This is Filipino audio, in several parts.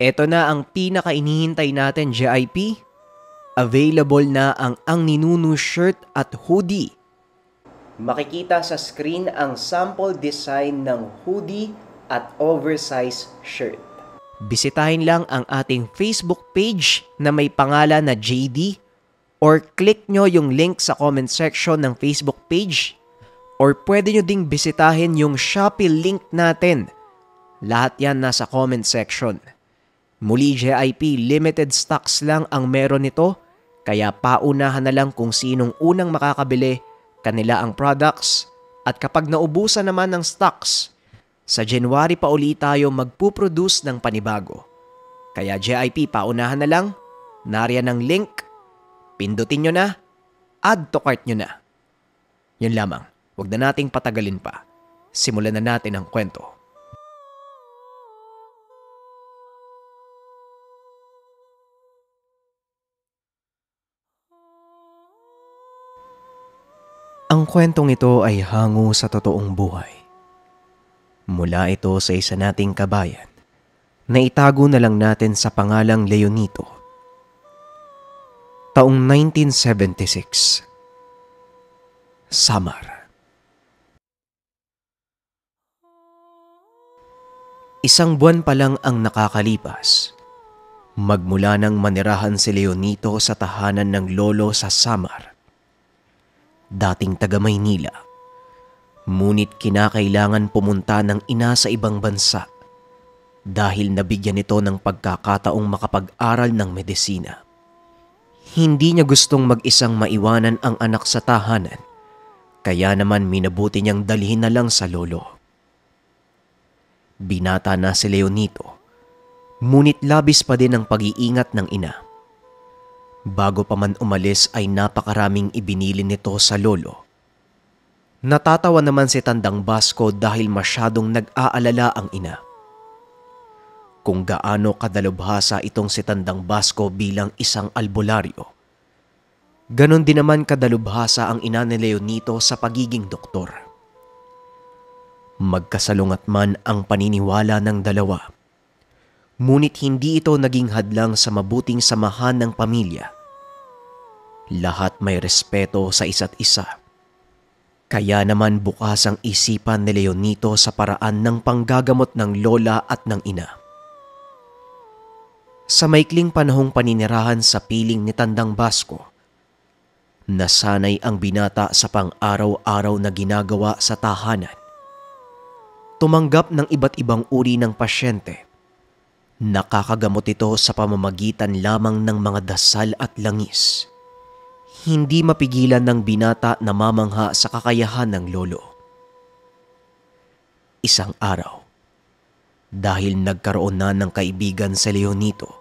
Eto na ang pinaka-inihintay natin, JIP. Available na ang Ninunu shirt at hoodie. Makikita sa screen ang sample design ng hoodie at oversized shirt. Bisitahin lang ang ating Facebook page na may pangalan na JD or click nyo yung link sa comment section ng Facebook page or pwede nyo ding bisitahin yung Shopee link natin. Lahat yan nasa comment section. Muli JIP, limited stocks lang ang meron nito kaya paunahan na lang kung sinong unang makakabili kanila ang products at kapag naubusan naman ng stocks, sa January pa ulit tayo magpuproduce ng panibago. Kaya JIP, paunahan na lang, nariyan ang link, pindutin nyo na, add to cart nyo na. Yun lamang, huwag na nating patagalin pa. Simulan na natin ang kwento. Ang kwentong ito ay hango sa totoong buhay. Mula ito sa isa nating kabayan na itago na lang natin sa pangalang Leonito. Taong 1976. Samar. Isang buwan pa lang ang nakakalipas. Magmula nang manirahan si Leonito sa tahanan ng lolo sa Samar. Dating taga Maynila. Ngunit kinakailangan pumunta ng ina sa ibang bansa dahil nabigyan ito ng pagkakataong makapag-aral ng medisina. Hindi niya gustong mag-isang maiwanan ang anak sa tahanan, kaya naman minabuti niyang dalhin na lang sa lolo. Binata na si Leonito, ngunit labis pa din ang pag-iingat ng ina. Bago pa man umalis ay napakaraming ibinili nito sa lolo. Natatawa naman si Tandang Basco dahil masyadong nag-aalala ang ina. Kung gaano kadalubhasa itong si Tandang Basco bilang isang albularyo, ganon din naman kadalubhasa ang ina ni Leonito sa pagiging doktor. Magkasalungat man ang paniniwala ng dalawa, ngunit hindi ito naging hadlang sa mabuting samahan ng pamilya. Lahat may respeto sa isa't isa. Kaya naman bukas ang isipan ni Leonito sa paraan ng panggagamot ng lola at ng ina. Sa maikling panahong paninirahan sa piling ni Tandang Basco, nasanay ang binata sa pang-araw-araw na ginagawa sa tahanan. Tumanggap ng iba't ibang uri ng pasyente. Nakakagamot ito sa pamamagitan lamang ng mga dasal at langis. Hindi mapigilan ng binata na mamangha sa kakayahan ng lolo. Isang araw, dahil nagkaroon na ng kaibigan sa Leonito,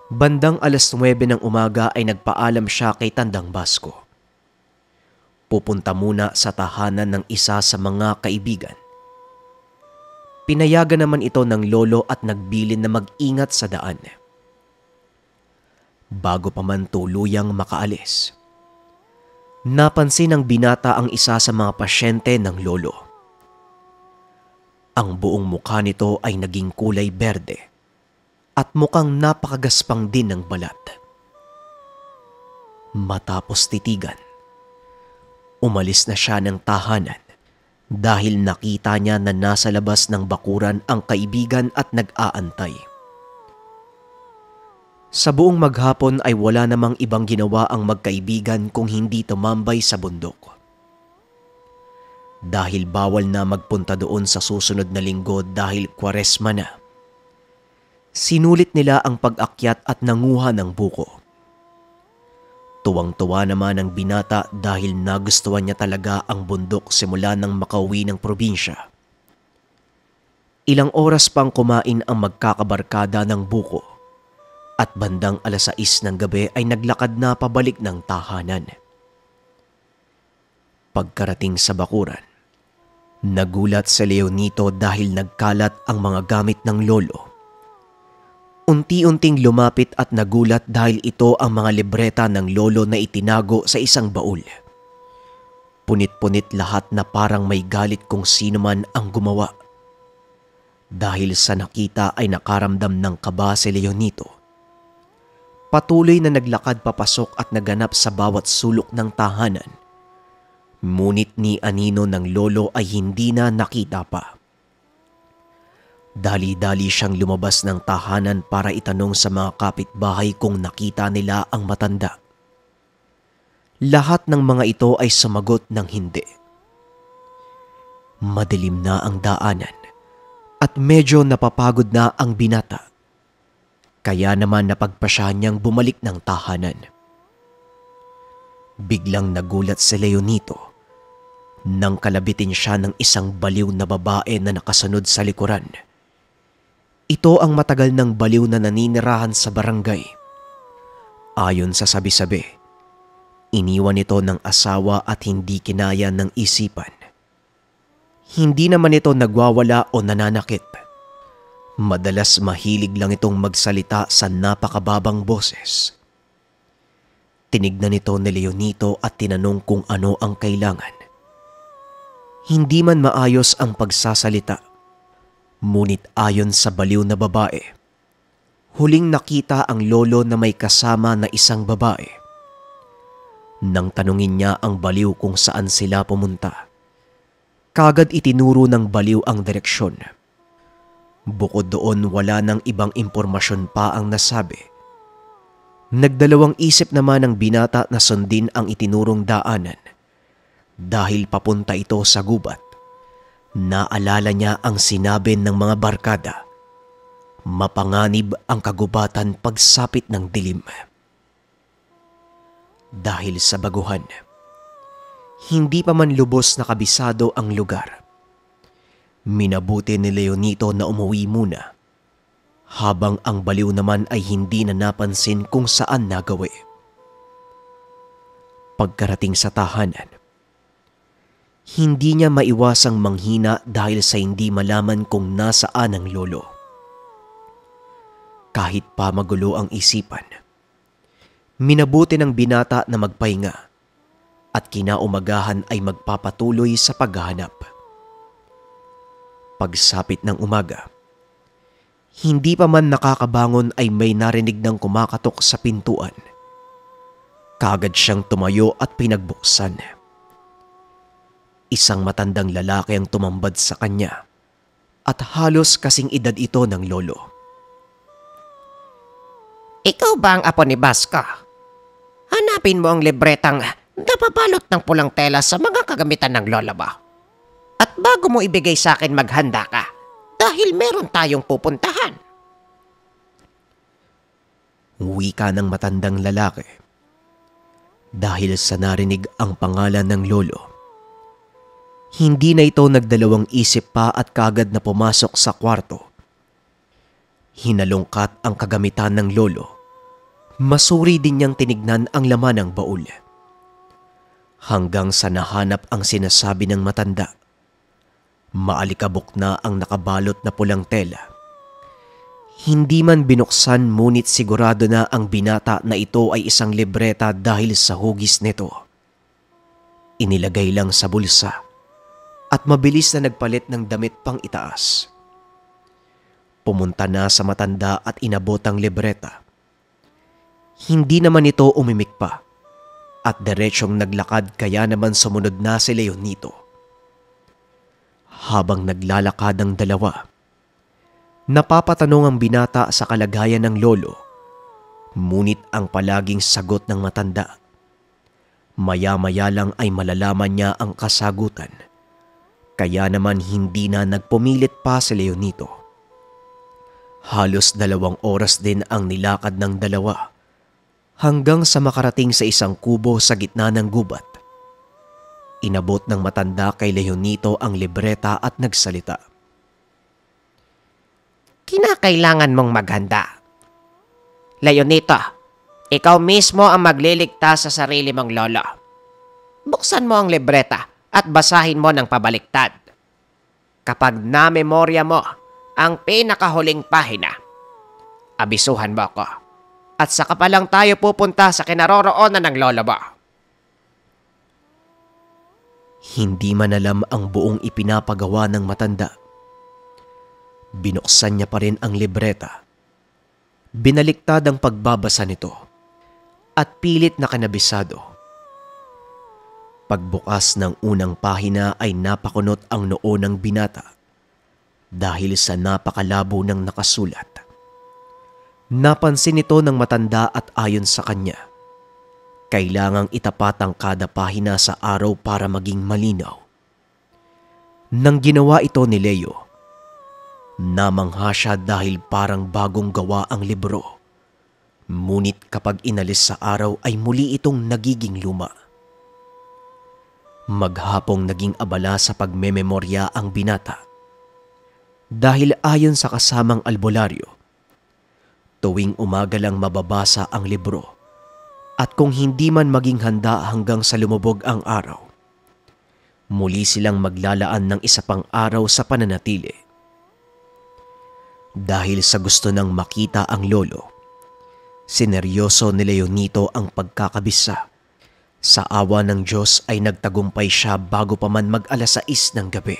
bandang 9:00 ng umaga ay nagpaalam siya kay Tandang Basco. Pupunta muna sa tahanan ng isa sa mga kaibigan. Pinayagan naman ito ng lolo at nagbilin na mag-ingat sa daan. Bago pa man tuluyang makaalis, napansin ng binata ang isa sa mga pasyente ng lolo. Ang buong mukha nito ay naging kulay berde at mukhang napakagaspang din ng balat. Matapos titigan, umalis na siya ng tahanan dahil nakita niya na nasa labas ng bakuran ang kaibigan at nag-aantay. Sa buong maghapon ay wala namang ibang ginawa ang magkaibigan kung hindi tumambay sa bundok. Dahil bawal na magpunta doon sa susunod na linggo dahil Kwaresma na, sinulit nila ang pag-akyat at nanguha ng buko. Tuwang-tuwa naman ang binata dahil nagustuhan niya talaga ang bundok simula nang makauwi ng probinsya. Ilang oras pang kumain ang magkakabarkada ng buko. At bandang 6:00 ng gabi ay naglakad na pabalik ng tahanan. Pagkarating sa bakuran, nagulat si Leonito dahil nagkalat ang mga gamit ng lolo. Unti-unting lumapit at nagulat dahil ito ang mga libreta ng lolo na itinago sa isang baul. Punit-punit lahat na parang may galit kung sino man ang gumawa. Dahil sa nakita ay nakaramdam ng kaba si Leonito. Patuloy na naglakad papasok at naganap sa bawat sulok ng tahanan. Ngunit ni anino ng lolo ay hindi na nakita pa. Dali-dali siyang lumabas ng tahanan para itanong sa mga kapitbahay kung nakita nila ang matanda. Lahat ng mga ito ay sumagot ng hindi. Madilim na ang daanan at medyo napapagod na ang binata. Kaya naman napagpasya niyang bumalik ng tahanan. Biglang nagulat si Leonito nang kalabitin siya ng isang baliw na babae na nakasunod sa likuran. Ito ang matagal ng baliw na naninirahan sa barangay. Ayon sa sabi-sabi, iniwan ito ng asawa at hindi kinaya ng isipan. Hindi naman ito nagwawala o nananakit. Madalas mahilig lang itong magsalita sa napakababang boses. Tinignan ito ni Leonito at tinanong kung ano ang kailangan. Hindi man maayos ang pagsasalita. Ngunit ayon sa baliw na babae, huling nakita ang lolo na may kasama na isang babae. Nang tanungin niya ang baliw kung saan sila pumunta, kagad itinuro ng baliw ang direksyon. Bukod doon wala nang ibang impormasyon pa ang nasabi. Nagdalawang isip naman ang binata na sundin ang itinurong daanan dahil papunta ito sa gubat. Naalala niya ang sinabi ng mga barkada. Mapanganib ang kagubatan pagsapit ng dilim. Dahil sa baguhan, hindi pa man lubos na kabisado ang lugar. Minabuti ni Leonito na umuwi muna, habang ang baliw naman ay hindi na napansin kung saan nagawi. Pagkarating sa tahanan, hindi niya maiwasang manghina dahil sa hindi malaman kung nasaan ang lolo. Kahit pa magulo ang isipan, minabuti ng binata na magpahinga at kinaumagahan ay magpapatuloy sa paghahanap. Pagsapit ng umaga, hindi pa man nakakabangon ay may narinig ng kumakatok sa pintuan. Kagad siyang tumayo at pinagbuksan. Isang matandang lalaki ang tumambad sa kanya at halos kasing edad ito ng lolo. Ikaw ba ang apo ni Basco? Hanapin mo ang libretang napabalot ng pulang tela sa mga kagamitan ng lola mo. At bago mo ibigay sa akin maghanda ka dahil meron tayong pupuntahan. Wika ng matandang lalaki. Dahil sa narinig ang pangalan ng lolo, hindi na ito nagdalawang isip pa at kagad na pumasok sa kwarto. Hinalungkat ang kagamitan ng lolo. Masuri din niyang tinignan ang laman ng baul. Hanggang sa nahanap ang sinasabi ng matanda. Maalikabok na ang nakabalot na pulang tela. Hindi man binuksan ngunit sigurado na ang binata na ito ay isang libreta dahil sa hugis nito. Inilagay lang sa bulsa at mabilis na nagpalit ng damit pang itaas. Pumunta na sa matanda at inabot ang libreta. Hindi naman ito umimik pa at diretsyong naglakad kaya naman sumunod na si Leonito. Habang naglalakad ang dalawa, napapatanong ang binata sa kalagayan ng lolo, ngunit ang palaging sagot ng matanda. Maya-maya lang ay malalaman niya ang kasagutan. Kaya naman hindi na nagpumilit pa si Leonito. Halos 2 oras din ang nilakad ng dalawa hanggang sa makarating sa isang kubo sa gitna ng gubat. Inabot ng matanda kay Leonito ang libreta at nagsalita. Kinakailangan mong maghanda. Leonito, ikaw mismo ang magliligtas sa sarili mong lolo. Buksan mo ang libreta at basahin mo ng pabaliktad. Kapag namemorya mo ang pinakahuling pahina, abisuhan mo ako at saka pa lang tayo pupunta sa kinaroroonan ng lolo mo. Hindi man alam ang buong ipinapagawa ng matanda. Binuksan niya pa rin ang libreta. Binaliktad ang pagbabasa nito at pilit na kanabisado. Pagbukas ng unang pahina ay napakunot ang noo ng binata dahil sa napakalabo ng nakasulat. Napansin ito ng matanda at ayon sa kanya, kailangang itapat ang kada pahina sa araw para maging malinaw. Nang ginawa ito ni Leo, namangha siya dahil parang bagong gawa ang libro. Ngunit kapag inalis sa araw ay muli itong nagiging luma. Maghapong naging abala sa pagmememorya ang binata. Dahil ayon sa kasamang albularyo, tuwing umaga lang mababasa ang libro at kung hindi man maging handa hanggang sa lumubog ang araw, muli silang maglalaan ng isa pang araw sa pananatili. Dahil sa gusto nang makita ang lolo, sineryoso ni Leonito ang pagkakabisa. Sa awa ng Diyos ay nagtagumpay siya bago pa man mag-alas 6 ng gabi.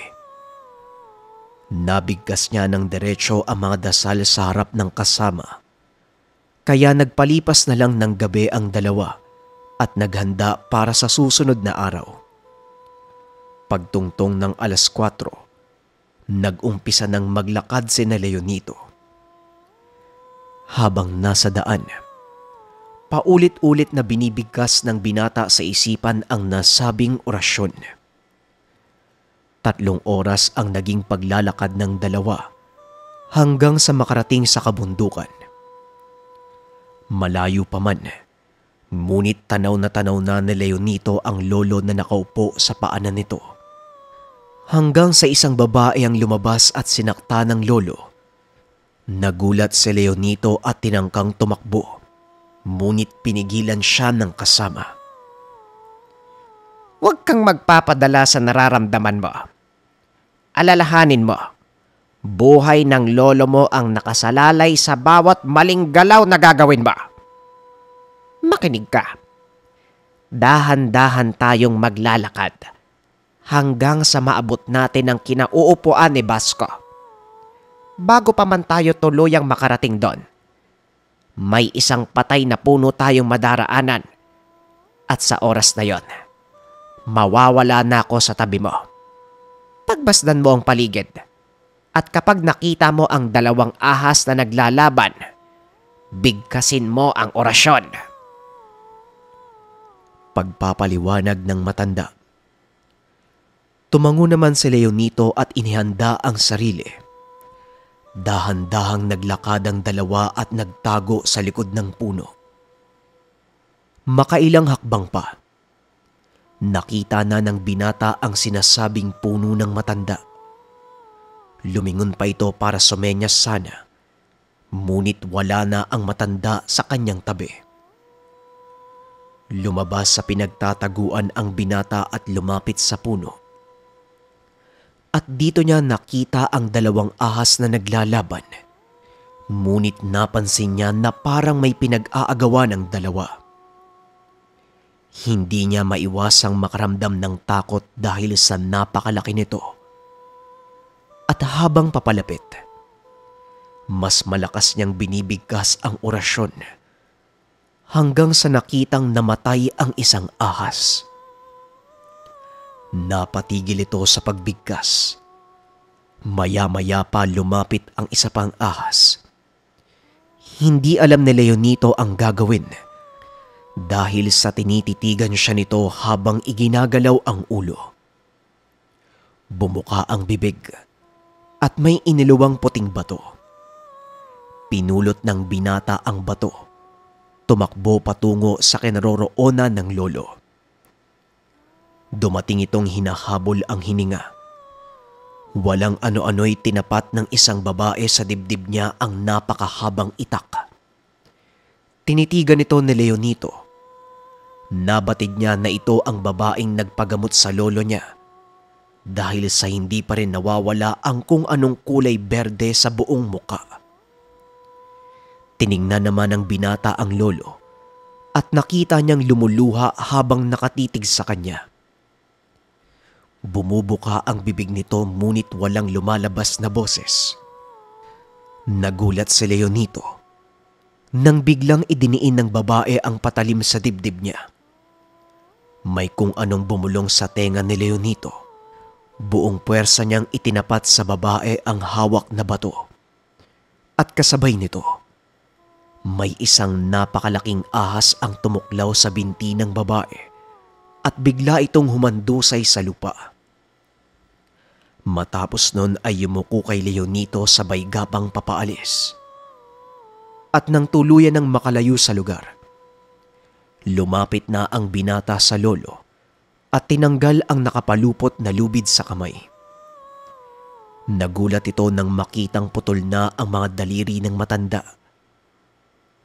Nabigkas niya ng diretsyo ang mga dasal sa harap ng kasama. Kaya nagpalipas na lang ng gabi ang dalawa at naghanda para sa susunod na araw. Pagtungtong ng alas 4, nag-umpisa ng maglakad si Leonito. Habang nasa daan, paulit-ulit na binibigkas ng binata sa isipan ang nasabing orasyon. 3 oras ang naging paglalakad ng dalawa hanggang sa makarating sa kabundukan. Malayo pa man, ngunit tanaw na ni Leonito ang lolo na nakaupo sa paanan nito. Hanggang sa isang babae ang lumabas at sinakta ng lolo. Nagulat si Leonito at tinangkang tumakbo. Ngunit pinigilan siya ng kasama. Huwag kang magpapadala sa nararamdaman mo. Alalahanin mo, buhay ng lolo mo ang nakasalalay sa bawat maling galaw na gagawin mo. Makinig ka. Dahan-dahan tayong maglalakad hanggang sa maabot natin ang kinauupuan ni Basco. Bago pa man tayo tuluyang makarating doon, may isang patay na puno tayong madaraanan at sa oras na yon, mawawala na ako sa tabi mo. Pagmasdan mo ang paligid at kapag nakita mo ang 2 ahas na naglalaban, bigkasin mo ang orasyon. Pagpapaliwanag ng matanda. Tumango naman si Leonito at inihanda ang sarili. Dahan-dahang naglakad ang 2 at nagtago sa likod ng puno. Makailang hakbang pa, nakita na ng binata ang sinasabing puno ng matanda. Lumingon pa ito para sumenyas sana, ngunit wala na ang matanda sa kanyang tabi. Lumabas sa pinagtataguan ang binata at lumapit sa puno. At dito niya nakita ang 2 ahas na naglalaban. Ngunit napansin niya na parang may pinag-aagawan ng 2. Hindi niya maiwasang makaramdam ng takot dahil sa napakalaki nito. At habang papalapit, mas malakas niyang binibigkas ang orasyon hanggang sa nakitang namatay ang isang ahas. Napatigil ito sa pagbigkas. Maya-maya pa lumapit ang isa pang ahas. Hindi alam ni Leonito ang gagawin dahil sa tinititigan siya nito habang iginagalaw ang ulo. Bumuka ang bibig at may iniluwang puting bato. Pinulot ng binata ang bato. Tumakbo patungo sa kinaroroonan ng lolo. Dumating itong hinahabol ang hininga. Walang ano-ano'y tinapat ng isang babae sa dibdib niya ang napakahabang itak. Tinitigan ito ni Leonito. Nabatid niya na ito ang babaeng nagpagamot sa lolo niya dahil sa hindi pa rin nawawala ang kung anong kulay berde sa buong muka. Tiningnan naman ng binata ang lolo at nakita niyang lumuluha habang nakatitig sa kanya. Bumubuka ang bibig nito ngunit walang lumalabas na boses. Nagulat si Leonito nang biglang idiniin ng babae ang patalim sa dibdib niya. May kung anong bumulong sa tenga ni Leonito. Buong puwersa niyang itinapat sa babae ang hawak na bato. At kasabay nito, may isang napakalaking ahas ang tumuklaw sa binti ng babae at bigla itong humandusay sa lupa. Matapos nun ay yumuko kay Leonito sabay gapang papaalis. At nang tuluyan ng makalayo sa lugar, lumapit na ang binata sa lolo at tinanggal ang nakapalupot na lubid sa kamay. Nagulat ito nang makitang putol na ang mga daliri ng matanda.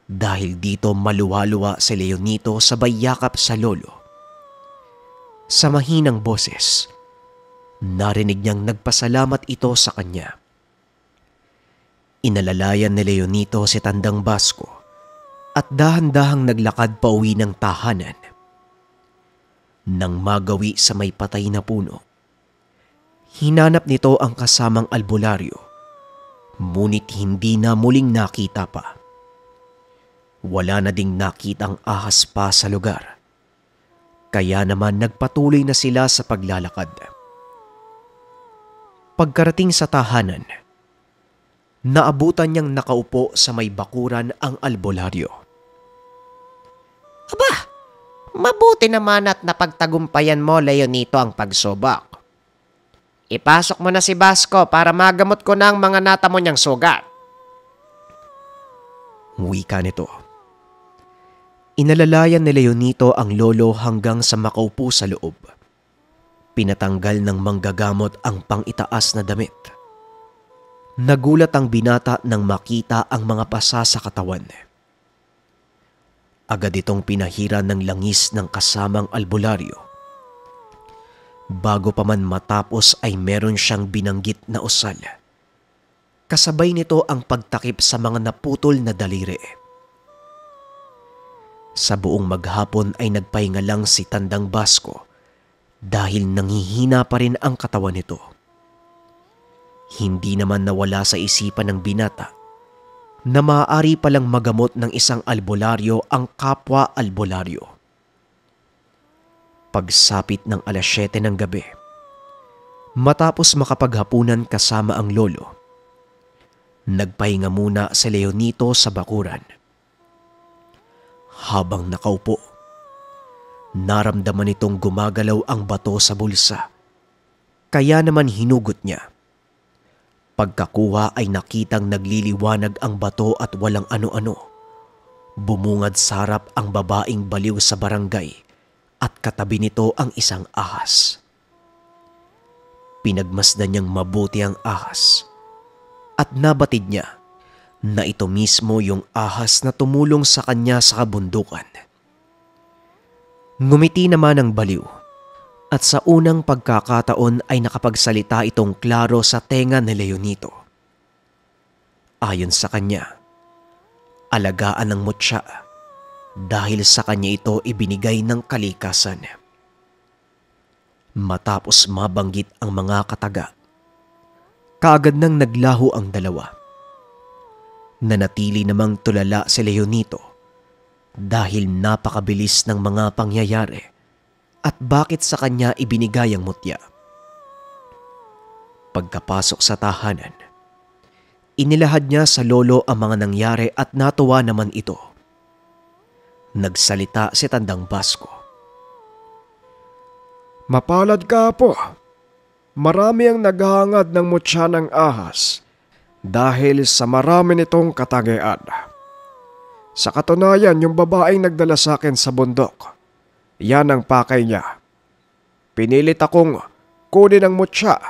Dahil dito maluwa-luwa si Leonito sabay yakap sa lolo. Sa mahinang boses, narinig niyang nagpasalamat ito sa kanya. Inalalayan ni Leonito si Tandang Basco at dahan-dahang naglakad pauwi ng tahanan. Nang magawi sa may patay na puno, hinanap nito ang kasamang albularyo, ngunit hindi na muling nakita pa. Wala na ding nakitang ahas pa sa lugar, kaya naman nagpatuloy na sila sa paglalakad. Pagkarating sa tahanan, naabutan niyang nakaupo sa may bakuran ang albularyo. Aba, mabuti naman at napagtagumpayan mo, Leonito, ang pagsubok. Ipasok mo na si Basco para magamot ko na ang mga natamo niyang sugat. Wika nito. Inalalayan ni Leonito ang lolo hanggang sa makaupo sa loob. Pinatanggal ng manggagamot ang pang-itaas na damit. Nagulat ang binata nang makita ang mga pasa sa katawan. Agad itong pinahira ng langis ng kasamang albularyo. Bago pa man matapos ay meron siyang binanggit na usal. Kasabay nito ang pagtakip sa mga naputol na daliri. Sa buong maghapon ay nagpahinga lang si Tandang Basco dahil nanghihina pa rin ang katawan nito. Hindi naman nawala sa isipan ng binata na maaari palang magamot ng isang albularyo ang kapwa albularyo. Pagsapit ng 7:00 ng gabi, matapos makapaghapunan kasama ang lolo, nagpahinga muna si Leonito sa bakuran. Habang nakaupo, naramdaman nitong gumagalaw ang bato sa bulsa, kaya naman hinugot niya. Pagkakuha ay nakitang nagliliwanag ang bato at walang ano-ano. Bumungad sa harap ang babaeng baliw sa barangay at katabi nito ang isang ahas. Pinagmasdan niyang mabuti ang ahas at nabatid niya na ito mismo yung ahas na tumulong sa kanya sa kabundukan. Ngumiti naman ang baliw at sa unang pagkakataon ay nakapagsalita itong klaro sa tenga ni Leonito. Ayon sa kanya, alagaan ng mutya dahil sa kanya ito ibinigay ng kalikasan. Matapos mabanggit ang mga kataga, kaagad nang naglaho ang dalawa. Nanatili namang tulala si Leonito dahil napakabilis ng mga pangyayari at bakit sa kanya ibinigay ang mutya. Pagkapasok sa tahanan, inilahad niya sa lolo ang mga nangyari at natuwa naman ito. Nagsalita si Tandang Basco. Mapalad ka po. Marami ang naghahangad ng mutya ng ahas dahil sa marami nitong katagayaan. Sa katunayan, yung babaeng nagdala sa akin sa bundok, yan ang pakay niya. Pinilit akong kunin ang mutya,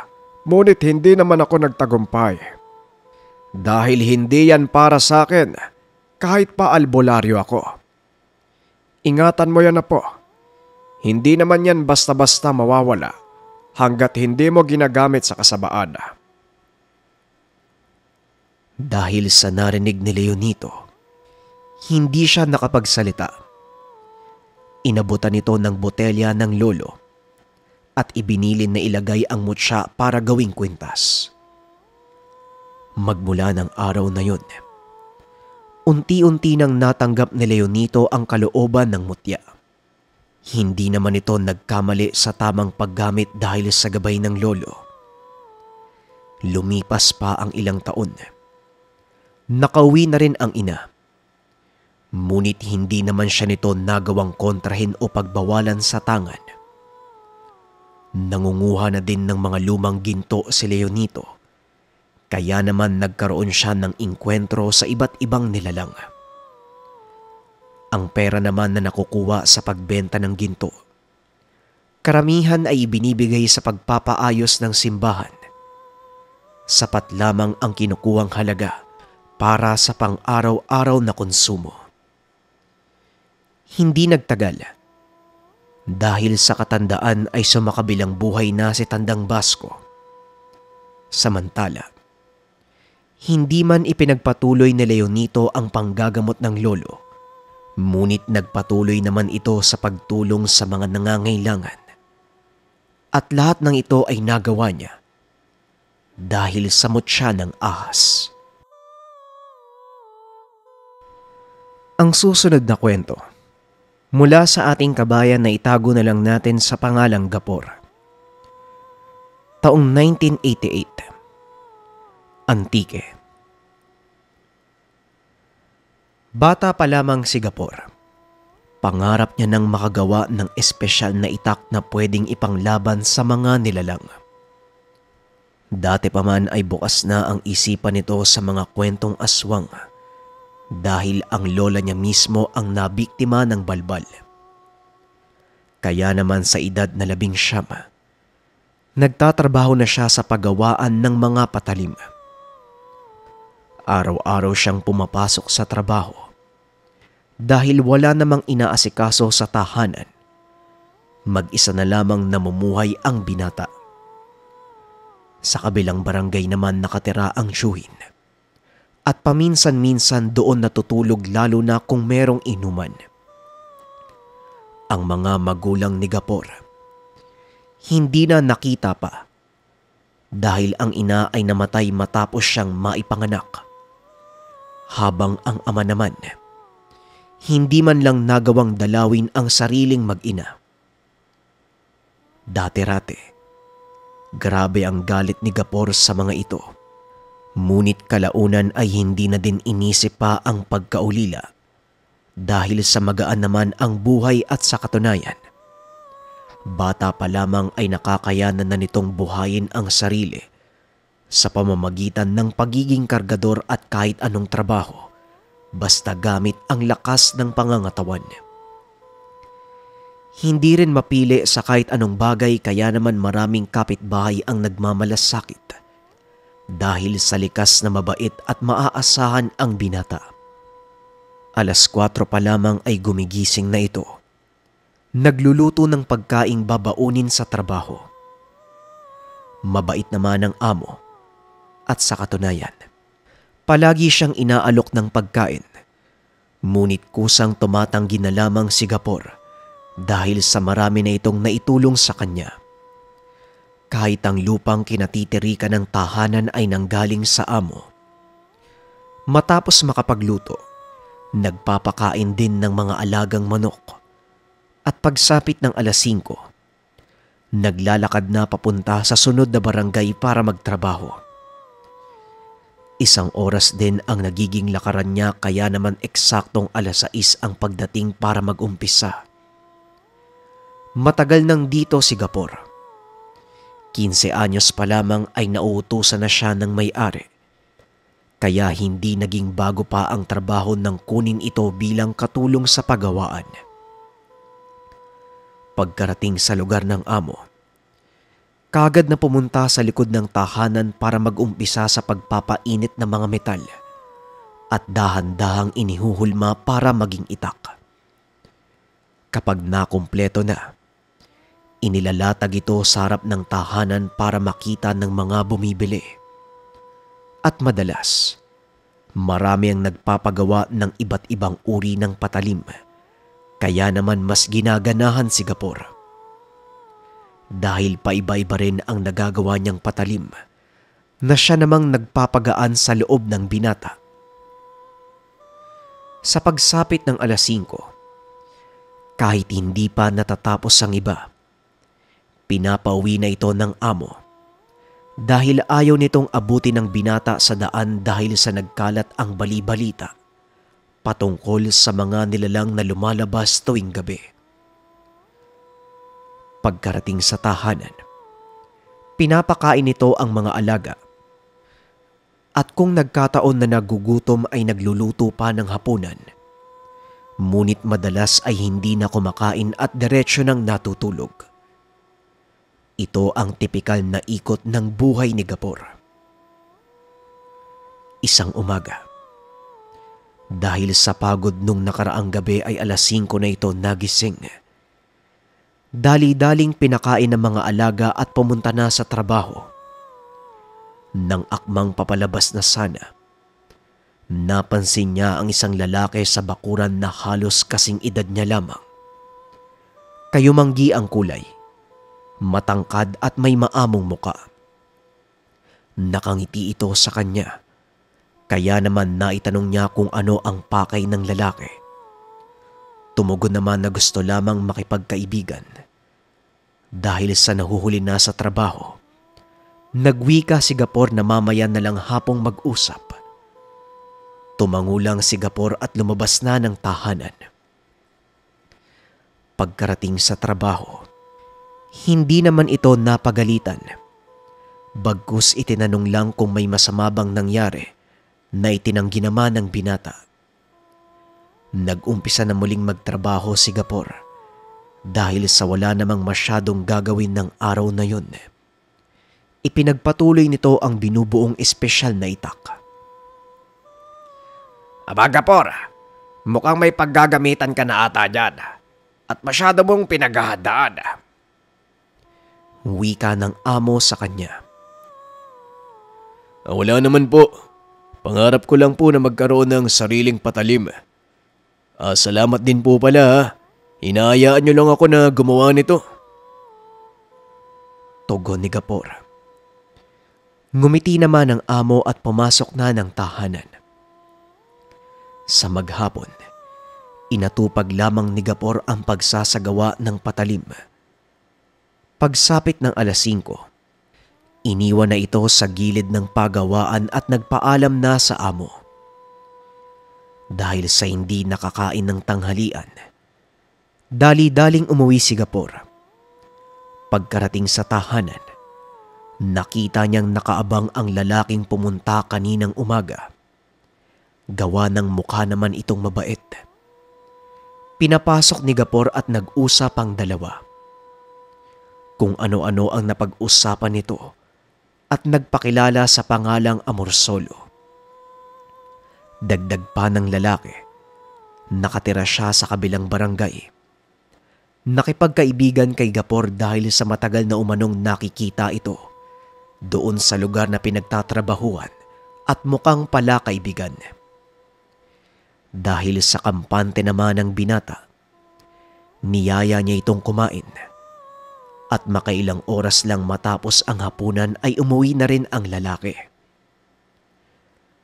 ngunit hindi naman ako nagtagumpay. Dahil hindi yan para sa akin, kahit pa albularyo ako. Ingatan mo yan na po. Hindi naman yan basta-basta mawawala hanggat hindi mo ginagamit sa kasabaan. Dahil sa narinig ni Leonito, hindi siya nakapagsalita. Inabutan ito ng botelya ng lolo at ibinilin na ilagay ang mutya para gawing kwintas. Magmula ng araw na yun, unti-unti nang natanggap ni Leonito ang kalooban ng mutya. Hindi naman ito nagkamali sa tamang paggamit dahil sa gabay ng lolo. Lumipas pa ang ilang taon. Nakauwi na rin ang ina. Ngunit hindi naman siya nito nagawang kontrahin o pagbawalan sa tangan. Nangunguha na din ng mga lumang ginto si Leonito. Kaya naman nagkaroon siya ng inkwentro sa iba't ibang nilalang. Ang pera naman na nakukuha sa pagbenta ng ginto, karamihan ay ibinibigay sa pagpapaayos ng simbahan. Sapat lamang ang kinukuhang halaga para sa pang-araw-araw na konsumo. Hindi nagtagal. Dahil sa katandaan ay sumakabilang buhay na si Tandang Basco. Samantala, hindi man ipinagpatuloy ni Leonito ang panggagamot ng lolo, ngunit nagpatuloy naman ito sa pagtulong sa mga nangangailangan. At lahat ng ito ay nagawa niya dahil sa mutya ng ahas. Ang susunod na kwento, mula sa ating kabayan na itago na lang natin sa pangalang Gapor. Taong 1988. Antique. Bata pa lamang si Gapor. Pangarap niya nang makagawa ng espesyal na itak na pwedeng ipanglaban sa mga nilalang. Dati pa man ay bukas na ang isipan nito sa mga kwentong aswang dahil ang lola niya mismo ang nabiktima ng balbal. Kaya naman sa edad na 19, nagtatrabaho na siya sa paggawaan ng mga patalim. Araw-araw siyang pumapasok sa trabaho dahil wala namang inaasikaso sa tahanan. Mag-isa na lamang namumuhay ang binata. Sa kabilang barangay naman nakatira ang tiyuhin at paminsan-minsan doon natutulog lalo na kung merong inuman. Ang mga magulang ni Gapor hindi na nakita pa dahil ang ina ay namatay matapos siyang maipanganak. Habang ang ama naman, hindi man lang nagawang dalawin ang sariling mag-ina. Dati-rate, grabe ang galit ni Gapor sa mga ito. Ngunit kalaunan ay hindi na din inisip pa ang pagkaulila dahil sa magaan naman ang buhay at sa katunayan. Bata pa lamang ay nakakayanan na nitong buhayin ang sarili sa pamamagitan ng pagiging kargador at kahit anong trabaho, basta gamit ang lakas ng pangangatawan. Hindi rin mapili sa kahit anong bagay kaya naman maraming kapitbahay ang nagmamalasakit dahil sa likas na mabait at maaasahan ang binata. 4:00 pa lamang ay gumigising na ito. Nagluluto ng pagkaing babaunin sa trabaho. Mabait naman ang amo. At sa katunayan, palagi siyang inaalok ng pagkain. Ngunit kusang tumatanggi na lamang si Gapor dahil sa marami na itong naitulong sa kanya. Kahit ang lupang kinatitirikan ng tahanan ay nanggaling sa amo. Matapos makapagluto, nagpapakain din ng mga alagang manok. At pagsapit ng 5:00, naglalakad na papunta sa sunod na barangay para magtrabaho. 1 oras din ang nagiging lakaran niya kaya naman eksaktong 6:00 ang pagdating para mag-umpisa. Matagal nang dito si Gapor. 15 anyos pa lamang ay nauutusan na siya ng may-ari. Kaya hindi naging bago pa ang trabaho ng kunin ito bilang katulong sa paggawaan. Pagkarating sa lugar ng amo, kaagad na pumunta sa likod ng tahanan para mag-umpisa sa pagpapainit ng mga metal at dahan-dahang inihuhulma para maging itak. Kapag nakumpleto na, inilalatag ito sa harap ng tahanan para makita ng mga bumibili. At madalas, marami ang nagpapagawa ng iba't ibang uri ng patalim, kaya naman mas ginaganahan si Gapor. Dahil paiba-iba rin ang nagagawa niyang patalim, na siya namang nagpapagaan sa loob ng binata. Sa pagsapit ng 5:00, kahit hindi pa natatapos ang iba, pinapauwi na ito ng amo dahil ayaw nitong abutin ng binata sa daan dahil sa nagkalat ang bali-balita patungkol sa mga nilalang na lumalabas tuwing gabi. Pagkarating sa tahanan, pinapakain nito ang mga alaga. At kung nagkataon na nagugutom ay nagluluto pa ng hapunan. Ngunit madalas ay hindi na kumakain at diretsyo nang natutulog. Ito ang tipikal na ikot ng buhay ni Gapor. Isang umaga, dahil sa pagod nung nakaraang gabi ay 5:00 na ito nagising. Dali-daling pinakain ng mga alaga at pumunta na sa trabaho. Nang akmang papalabas na sana, napansin niya ang isang lalaki sa bakuran na halos kasing edad niya lamang. Kayumanggi ang kulay, matangkad at may maamong muka. Nakangiti ito sa kanya, kaya naman naitanong niya kung ano ang pakay ng lalaki. Tumugon naman na gusto lamang makipagkaibigan. Dahil sa nahuhuli na sa trabaho, nagwika si Gapor na mamaya na lang hapong mag-usap. Tumangulang si Gapor at lumabas na ng tahanan. Pagkarating sa trabaho, hindi naman ito napagalitan. Bagkus itinanong lang kung may masama bang nangyari na itinanggi naman ng binata. Nag-umpisa na muling magtrabaho si Gapor dahil sa wala namang masyadong gagawin ng araw na yun. Ipinagpatuloy nito ang binubuong espesyal na itak. Aba Gapor, mukhang may paggagamitan ka na ata dyan at masyado mong pinaghahandaan. Wika ng amo sa kanya. Wala naman po. Pangarap ko lang po na magkaroon ng sariling patalim. Salamat din po pala ha. Hinahayaan niyo lang ako na gumawa nito. Tugon ni Gapor. Ngumiti naman ang amo at pumasok na ng tahanan. Sa maghapon, inatupag lamang ni Gapor ang pagsasagawa ng patalim. Pagsapit ng 5:00, iniwan na ito sa gilid ng pagawaan at nagpaalam na sa amo. Dahil sa hindi nakakain ng tanghalian, dali-daling umuwi si Gapor. Pagkarating sa tahanan, nakita niyang nakaabang ang lalaking pumunta kaninang umaga. Gawa ng mukha naman itong mabait. Pinapasok ni Gapor at nag-usap ang dalawa. Kung ano-ano ang napag-usapan nito at nagpakilala sa pangalang Amorsolo. Dagdag pa ng lalaki, nakatira siya sa kabilang barangay. Nakipagkaibigan kay Gapor dahil sa matagal na umanong nakikita ito doon sa lugar na pinagtatrabahuan at mukhang pala kaibigan. Dahil sa kampante naman ng binata, niyaya niya itong kumain at makailang oras lang matapos ang hapunan ay umuwi na rin ang lalaki.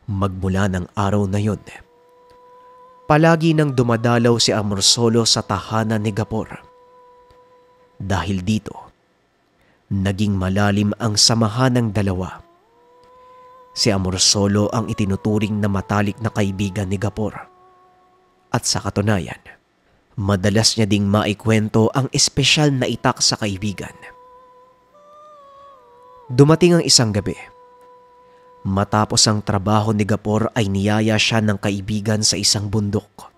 Magmula ng araw na yon, palagi nang dumadalaw si Amorsolo sa tahanan ni Gapor. Dahil dito, naging malalim ang samahan ng dalawa. Si Amorsolo ang itinuturing na matalik na kaibigan ni Gapor. At sa katunayan, madalas niya ding maikwento ang espesyal na itak sa kaibigan. Dumating ang isang gabi. Matapos ang trabaho ni Gapor ay niyaya siya ng kaibigan sa isang bundok.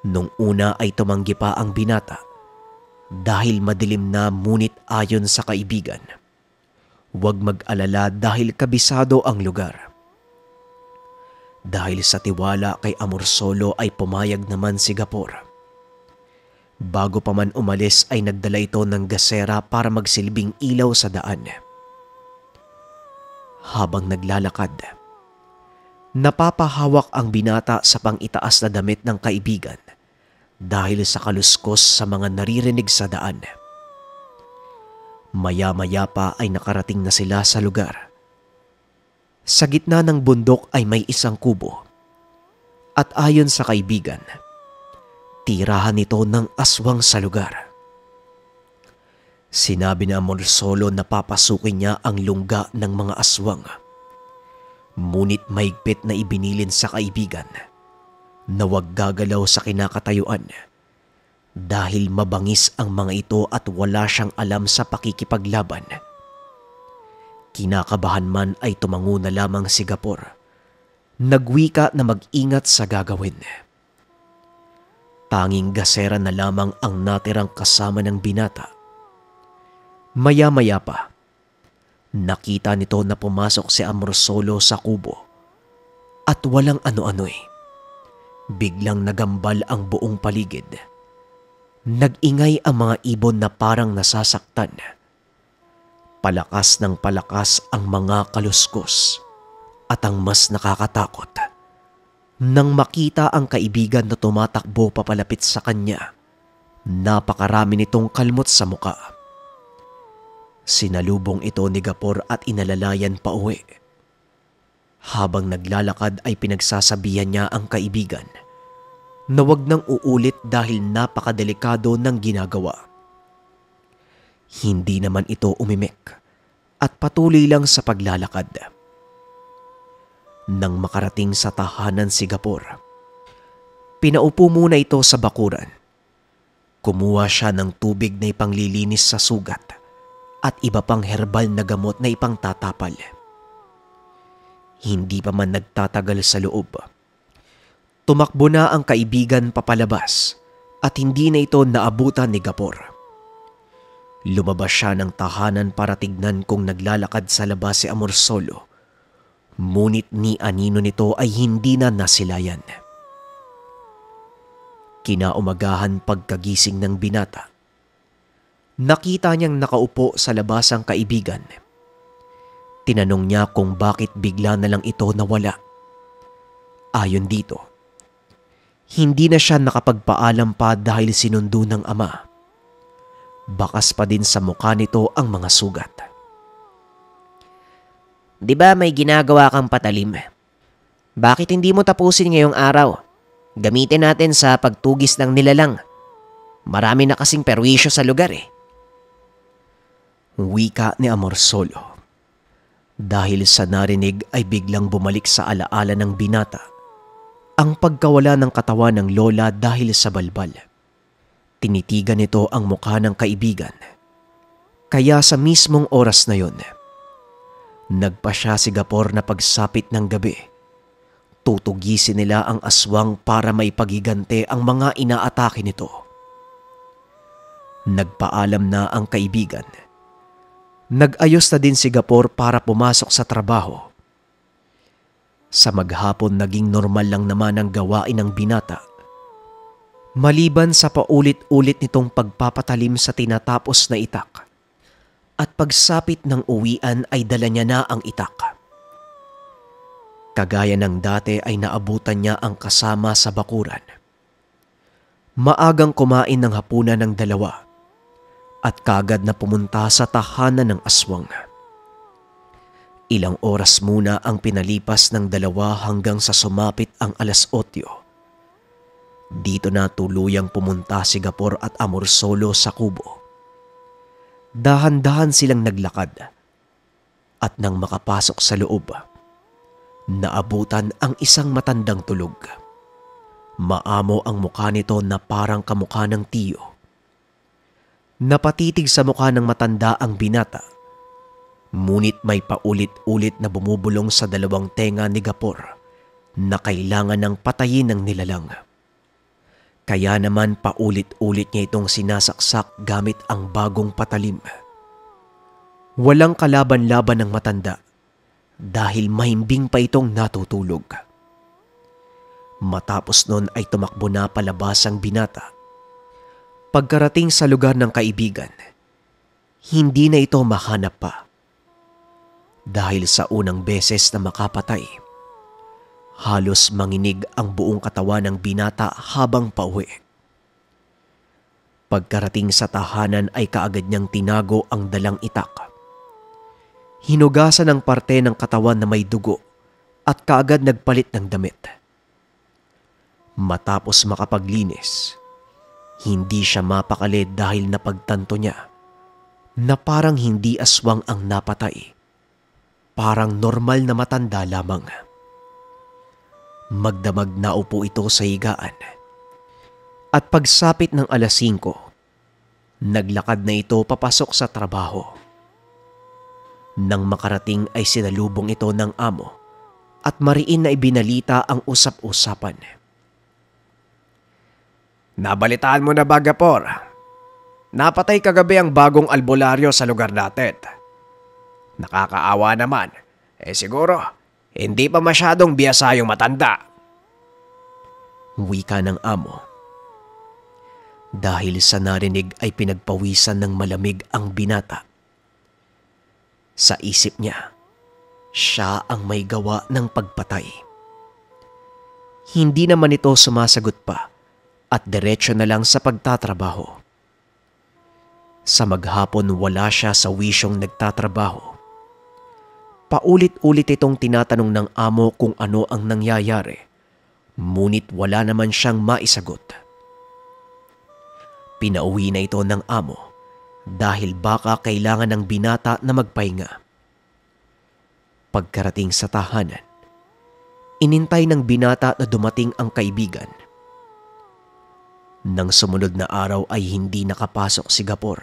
Nung una ay tumanggi pa ang binata dahil madilim na, ngunit ayon sa kaibigan, huwag mag-alala dahil kabisado ang lugar. Dahil sa tiwala kay Amorsolo ay pumayag naman si Gapor. Bago pa man umalis ay nagdala ito ng gasera para magsilbing ilaw sa daan. Habang naglalakad, napapahawak ang binata sa pang-itaas na damit ng kaibigan dahil sa kaluskos sa mga naririnig sa daan. Maya-maya pa ay nakarating na sila sa lugar Sa gitna ng bundok ay may isang kubo. At ayon sa kaibigan, tirahan ito ng aswang sa lugar. Sinabi ni Amorsolo na papasukin niya ang lungga ng mga aswang. Ngunit mahigpit na ibinilin sa kaibigan na huwag gagalaw sa kinakatayuan dahil mabangis ang mga ito at wala siyang alam sa pakikipaglaban. Kinakabahan man ay tumango na lamang si Gapor. Nagwika na mag-ingat sa gagawin. Tanging gasera na lamang ang natirang kasama ng binata. Maya-maya pa, nakita nito na pumasok si Amorsolo sa kubo at walang ano-ano'y. Biglang nagambal ang buong paligid. Nag-ingay ang mga ibon na parang nasasaktan. Palakas ng palakas ang mga kaluskos at ang mas nakakatakot. Nang makita ang kaibigan na tumatakbo papalapit sa kanya, napakarami nitong kalmot sa muka. Sinalubong ito ni Gapor at inalalayan pa uwi. Habang naglalakad ay pinagsasabihan niya ang kaibigan na wag nang uulit dahil napakadelikado ng ginagawa. Hindi naman ito umimik at patuloy lang sa paglalakad. Nang makarating sa tahanan si Gapor, pinaupo muna ito sa bakuran. Kumuha siya ng tubig na ipanglilinis sa sugat at iba pang herbal na gamot na ipangtatapal. Hindi pa man nagtatagal sa loob. Tumakbo na ang kaibigan papalabas at hindi na ito naabutan ni Gapor. Lumabas siya ng tahanan para tignan kung naglalakad sa labas si Amorsolo. Ngunit ni anino nito ay hindi na nasilayan. Kinaumagahan pagkagising ng binata, nakita niyang nakaupo sa labas ang kaibigan. Tinanong niya kung bakit bigla na lang ito nawala. Ayon dito, hindi na siya nakapagpaalam pa dahil sinundo ng ama. Bakas pa din sa mukha nito ang mga sugat. Di ba may ginagawa kang patalim? Bakit hindi mo tapusin ngayong araw? Gamitin natin sa pagtugis ng nilalang. Marami na kasing perwisyo sa lugar eh. Wika ni Amorsolo. Dahil sa narinig ay biglang bumalik sa alaala ng binata ang pagkawala ng katawan ng lola dahil sa balbal. Tinitigan nito ang mukha ng kaibigan. Kaya sa mismong oras na yon, nagpasya si Gapor na pagsapit ng gabi, tutugisin nila ang aswang para maipagigante ang mga inaatake nito. Nagpaalam na ang kaibigan. Nag-ayos na din si Gapor para pumasok sa trabaho. Sa maghapon naging normal lang naman ang gawain ng binata. Maliban sa paulit-ulit nitong pagpapatalim sa tinatapos na itak. At pagsapit ng uwian ay dala niya na ang itak. Kagaya ng dati ay naabutan niya ang kasama sa bakuran. Maagang kumain ng hapunan ng dalawa at kagad na pumunta sa tahanan ng aswang. Ilang oras muna ang pinalipas ng dalawa hanggang sa sumapit ang 8:00. Dito na tuluyang pumunta si Gapor at Amorsolo sa kubo. Dahan-dahan silang naglakad at nang makapasok sa loob, naabutan ang isang matandang tulog. Maamo ang mukha nito na parang kamukha ng tiyo. Napatitig sa mukha ng matanda ang binata, ngunit may paulit-ulit na bumubulong sa dalawang tenga ni Gapor na kailangan ng patayin ng nilalang. Kaya naman paulit-ulit niya itong sinasaksak gamit ang bagong patalim. Walang kalaban-laban ng matanda dahil mahimbing pa itong natutulog. Matapos nun ay tumakbo na palabas ang binata. Pagkarating sa lugar ng kaibigan, hindi na ito mahanap pa. Dahil sa unang beses na makapatay, halos manginig ang buong katawan ng binata habang pauwi. Pagkarating sa tahanan ay kaagad niyang tinago ang dalang itak. Hinugasan ang parte ng katawan na may dugo at kaagad nagpalit ng damit. Matapos makapaglinis, hindi siya mapakali dahil napagtanto niya na parang hindi aswang ang napatay. Parang normal na matanda lamang. Magdamag na upo ito sa higaan. At pagsapit ng 5:00, naglakad na ito papasok sa trabaho. Nang makarating ay sinalubong ito ng amo at mariin na ibinalita ang usap-usapan. Nabalitaan mo na ba, Gapor? Napatay kagabi ang bagong albularyo sa lugar natin. Nakakaawa naman. Siguro, hindi pa masyadong biyasa yung matanda. Wika ng amo. Dahil sa narinig ay pinagpawisan ng malamig ang binata. Sa isip niya, siya ang may gawa ng pagpatay. Hindi naman ito sumasagot pa at diretso na lang sa pagtatrabaho. Sa maghapon wala siya sa wisyong nagtatrabaho. Paulit-ulit itong tinatanong ng amo kung ano ang nangyayari, ngunit wala naman siyang maisagot. Pinauwi na ito ng amo dahil baka kailangan ng binata na magpahinga. Pagkarating sa tahanan, inintay ng binata na dumating ang kaibigan. Nang sumunod na araw ay hindi nakapasok si Gapor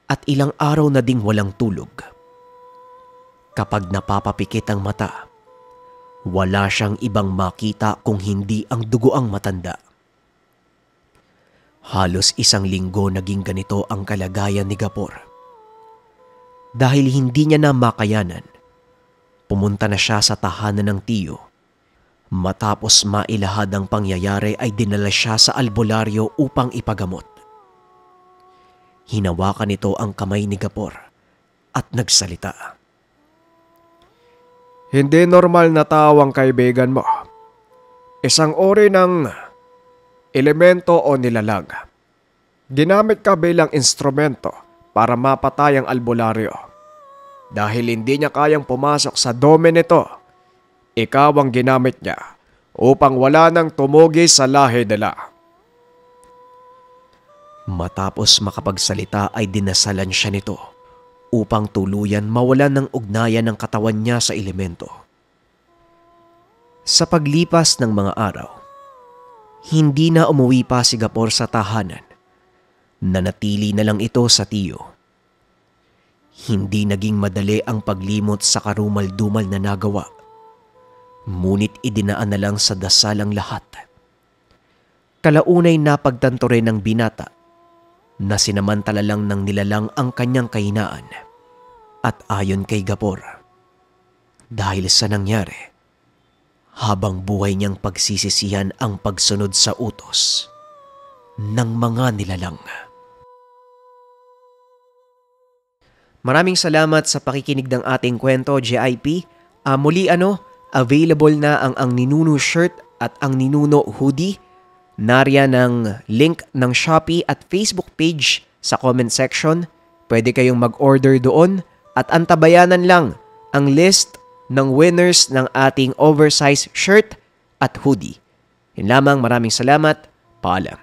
at ilang araw na ding walang tulog. Kapag napapapikit ang mata, wala siyang ibang makita kung hindi ang dugoang matanda. Halos 1 linggo naging ganito ang kalagayan ni Gapor. Dahil hindi niya na makayanan, pumunta na siya sa tahanan ng tiyo. Matapos mailahad ang pangyayari ay dinala siya sa albularyo upang ipagamot. Hinawakan nito ang kamay ni Gapor at nagsalita. Hindi normal na tao ang kaibigan mo. Isang uri ng elemento o nilalang. Ginamit ka bilang instrumento para mapatay ang albularyo. Dahil hindi niya kayang pumasok sa dome nito, ikaw ang ginamit niya upang wala nang tumugi sa lahi nila. Matapos makapagsalita ay dinasalan siya nito upang tuluyan mawalan ng ugnayan ng katawan niya sa elemento. Sa paglipas ng mga araw, hindi na umuwi pa si Gapor sa tahanan. Nanatili na lang ito sa tiyo. Hindi naging madali ang paglimot sa karumal-dumal na nagawa. Ngunit idinaan na lang sa dasal ang lahat. Kalaunay napagtanto rin ng binata na sinamantala lang ng nilalang ang kanyang kahinaan. At ayon kay Gapor, dahil sa nangyari, habang buhay niyang pagsisisihan ang pagsunod sa utos ng mga nilalang. Maraming salamat sa pakikinig ng ating kwento, JIP. Muli available na ang Ninuno shirt at ang Ninuno hoodie. Nariyan ng link ng Shopee at Facebook page sa comment section. Pwede kayong mag-order doon at antabayanan lang ang list ng winners ng ating oversized shirt at hoodie. Yun lamang, maraming salamat. Paalam.